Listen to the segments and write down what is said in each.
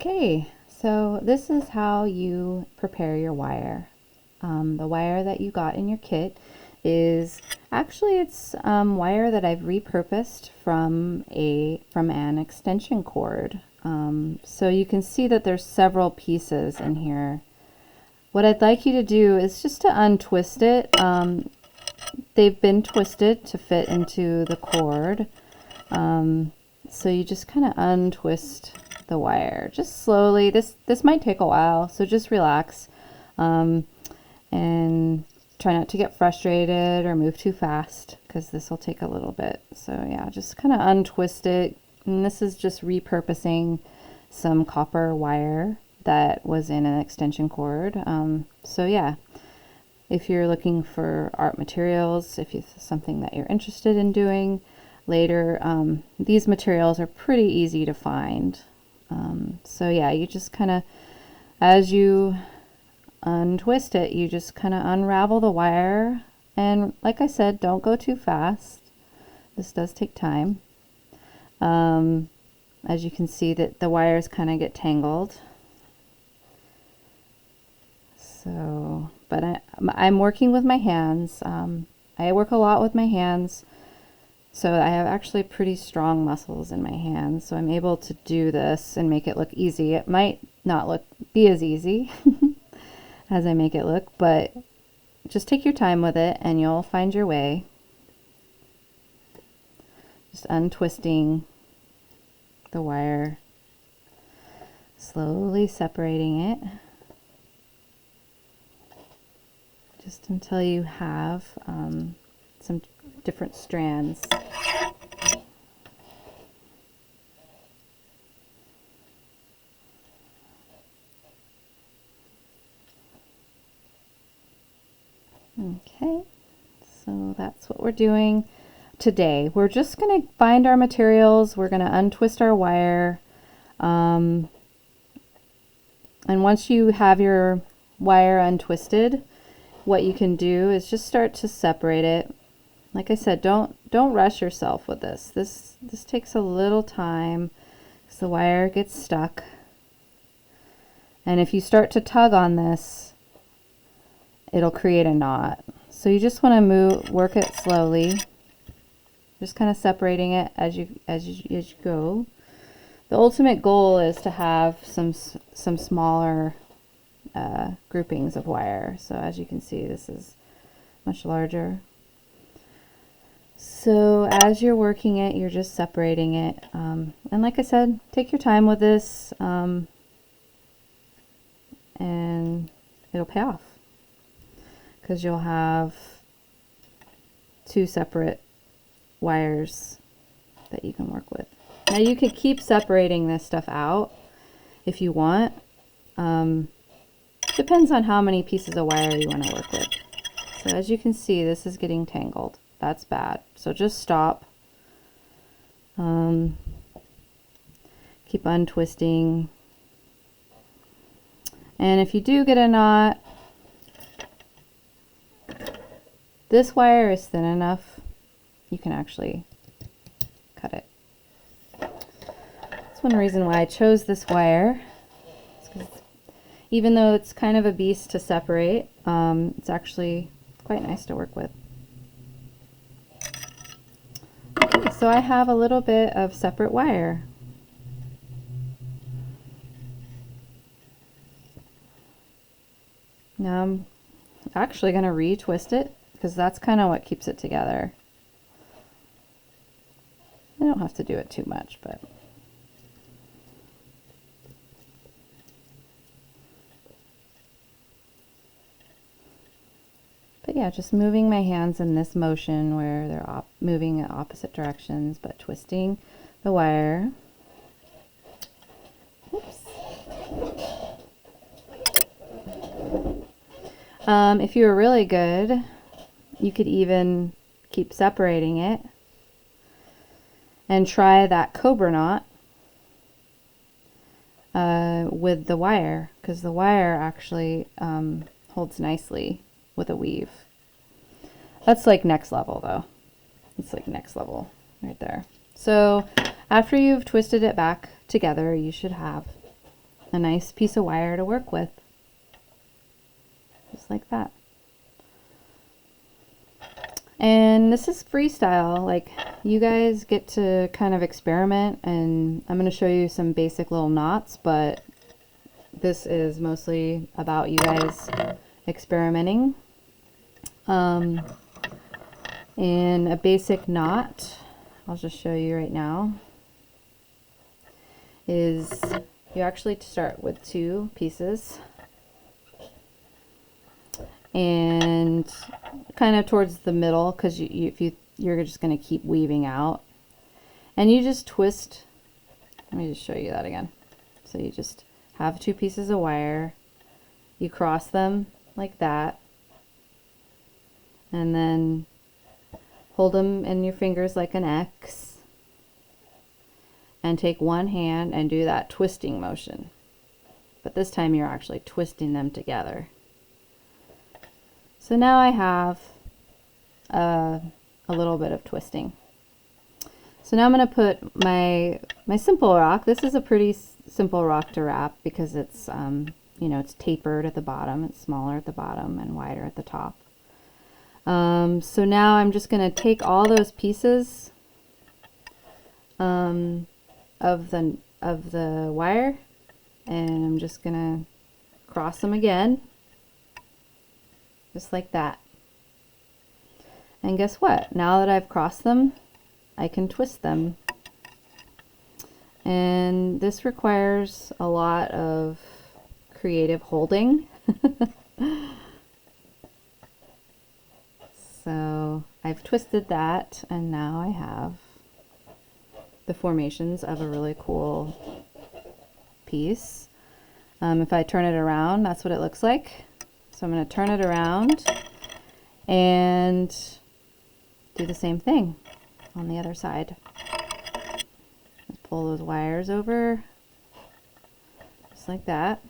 Okay, so this is how you prepare your wire. The wire that you got in your kit is it's wire that I've repurposed from an extension cord. So you can see that there's several pieces in here. What I'd like you to do is just to untwist it. They've been twisted to fit into the cord. So you just kind of untwist the wire just slowly. This might take a while, so just relax and try not to get frustrated or move too fast, because this will take a little bit. So yeah, just kind of untwist it. And this is just repurposing some copper wire that was in an extension cord. So yeah, if you're looking for art materials, if it's something that you're interested in doing later, these materials are pretty easy to find. So yeah, you just kind of, as you untwist it, you just kind of unravel the wire. And like I said, don't go too fast. This does take time. As you can see, that the wires kind of get tangled. So, but I'm working with my hands. I work a lot with my hands. So I have actually pretty strong muscles in my hands, so I'm able to do this and make it look easy. It might not be as easy as I make it look, but just take your time with it and you'll find your way. Just untwisting the wire, slowly separating it, just until you have some different strands. Okay, so that's what we're doing today. We're just going to find our materials. We're going to untwist our wire. And once you have your wire untwisted, what you can do is just start to separate it. Like I said, don't rush yourself with this. This takes a little time because the wire gets stuck. And if you start to tug on this, it'll create a knot. So you just want to work it slowly, just kind of separating it as you go. The ultimate goal is to have some smaller groupings of wire. So as you can see, this is much larger. So as you're working it, you're just separating it. And like I said, take your time with this, and it'll pay off, because you'll have two separate wires that you can work with. Now you could keep separating this stuff out if you want. Depends on how many pieces of wire you want to work with. So as you can see, this is getting tangled. That's bad. So just stop. Keep untwisting. And if you do get a knot, this wire is thin enough, you can actually cut it. That's one reason why I chose this wire. Even though it's kind of a beast to separate, it's actually quite nice to work with. Okay, so I have a little bit of separate wire. Now I'm actually going to retwist it, because that's kind of what keeps it together. I don't have to do it too much, but yeah, just moving my hands in this motion where they're moving in opposite directions, but twisting the wire. Oops. If you were really good, you could even keep separating it and try that cobra knot with the wire, because the wire actually holds nicely with a weave. That's like next level though. It's like next level right there. So after you've twisted it back together, you should have a nice piece of wire to work with. Just like that. And this is freestyle, like you guys get to kind of experiment, and I'm going to show you some basic little knots, but this is mostly about you guys experimenting. And a basic knot, I'll just show you right now, is you actually start with 2 pieces and kind of towards the middle, because you're just going to keep weaving out, and you just twist. Let me just show you that again. So you just have 2 pieces of wire, you cross them like that, and then hold them in your fingers like an X, and take one hand and do that twisting motion, but this time you're actually twisting them together. So now I have a little bit of twisting. So now I'm going to put my simple rock. This is a pretty simple rock to wrap because it's you know, it's tapered at the bottom. It's smaller at the bottom and wider at the top. So now I'm just going to take all those pieces of the wire, and I'm just going to cross them again. Just like that. And guess what? Now that I've crossed them, I can twist them. And this requires a lot of creative holding. So I've twisted that, and now I have the formations of a really cool piece. If I turn it around, that's what it looks like. So I'm going to turn it around and do the same thing on the other side. Just pull those wires over, just like that.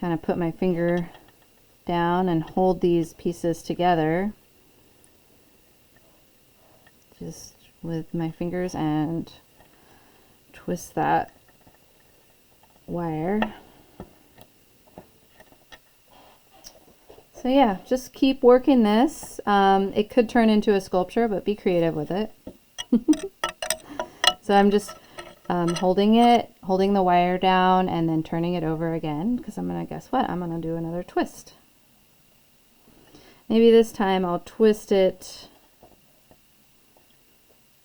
Kind of put my finger down and hold these pieces together just with my fingers and twist that wire. So yeah, just keep working this. It could turn into a sculpture, but be creative with it. So I'm just holding the wire down and then turning it over again, because I'm gonna, guess what? I'm gonna do another twist. Maybe this time I'll twist it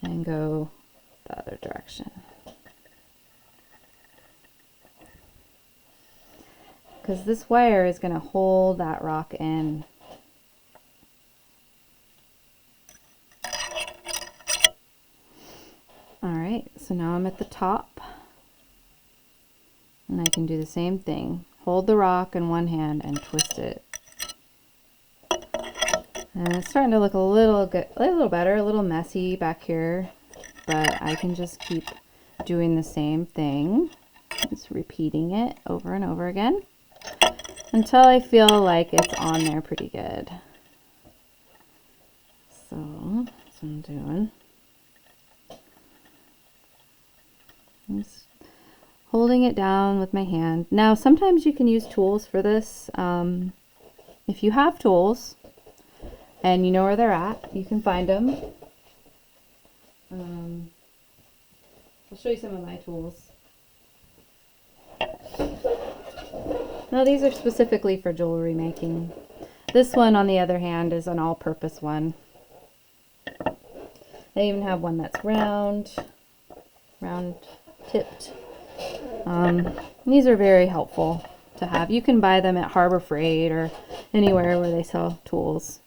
and go the other direction. Because this wire is going to hold that rock in. Alright, so now I'm at the top. And I can do the same thing. Hold the rock in one hand and twist it. And it's starting to look a little better, a little messy back here. But I can just keep doing the same thing. Just repeating it over and over again, until I feel like it's on there pretty good. So that's what I'm doing. I'm just holding it down with my hand. Now sometimes you can use tools for this. If you have tools and you know where they're at, you can find them. I'll show you some of my tools. Now these are specifically for jewelry making. This one, on the other hand, is an all-purpose one. They even have one that's round tipped. These are very helpful to have. You can buy them at Harbor Freight or anywhere where they sell tools.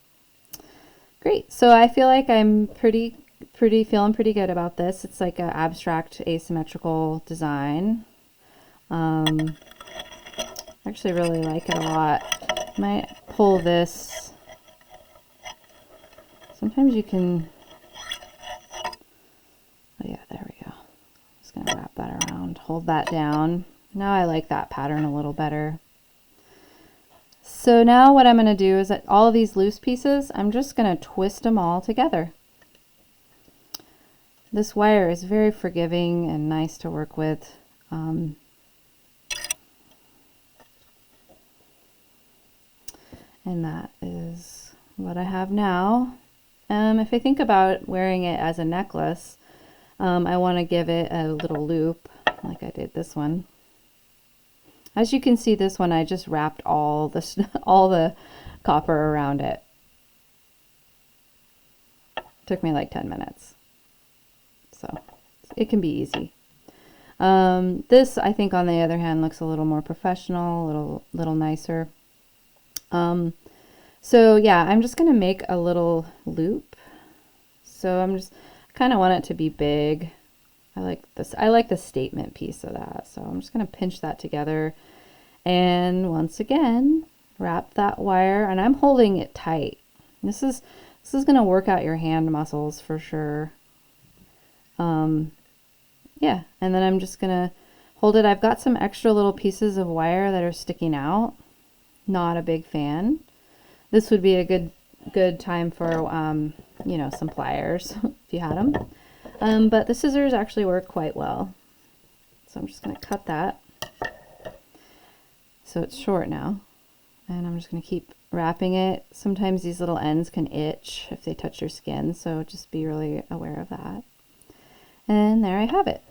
Great. So I feel like I'm feeling pretty good about this. It's like an abstract asymmetrical design. I actually really like it a lot. Might pull this. Sometimes you can, oh yeah, there we go. Just gonna wrap that around, hold that down. Now I like that pattern a little better. So now what I'm gonna do is that all of these loose pieces, I'm just gonna twist them all together. This wire is very forgiving and nice to work with. And that is what I have now. If I think about wearing it as a necklace, I want to give it a little loop like I did this one. As you can see, this one I just wrapped all the copper around it. Took me like 10 minutes. So it can be easy. This, I think, on the other hand, looks a little more professional, a little nicer. So yeah, I'm just going to make a little loop. So I'm just kind of want it to be big. I like this. I like the statement piece of that. So I'm just going to pinch that together. And once again, wrap that wire, and I'm holding it tight. This is going to work out your hand muscles for sure. Yeah, and then I'm just going to hold it. I've got some extra little pieces of wire that are sticking out. Not a big fan. This would be a good time for, you know, some pliers if you had them. But the scissors actually work quite well. So I'm just going to cut that. So it's short now. And I'm just going to keep wrapping it. Sometimes these little ends can itch if they touch your skin, so just be really aware of that. And there I have it.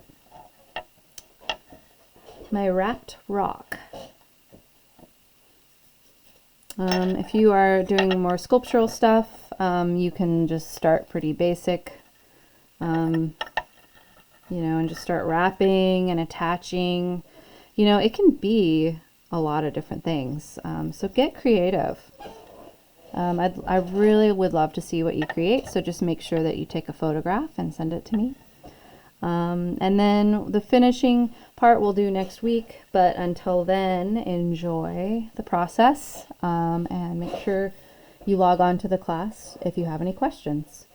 My wrapped rock. If you are doing more sculptural stuff, you can just start pretty basic, you know, and just start wrapping and attaching. You know, it can be a lot of different things. So get creative. I really would love to see what you create. So just make sure that you take a photograph and send it to me. And then the finishing part we'll do next week. But until then, enjoy the process and make sure you log on to the class if you have any questions.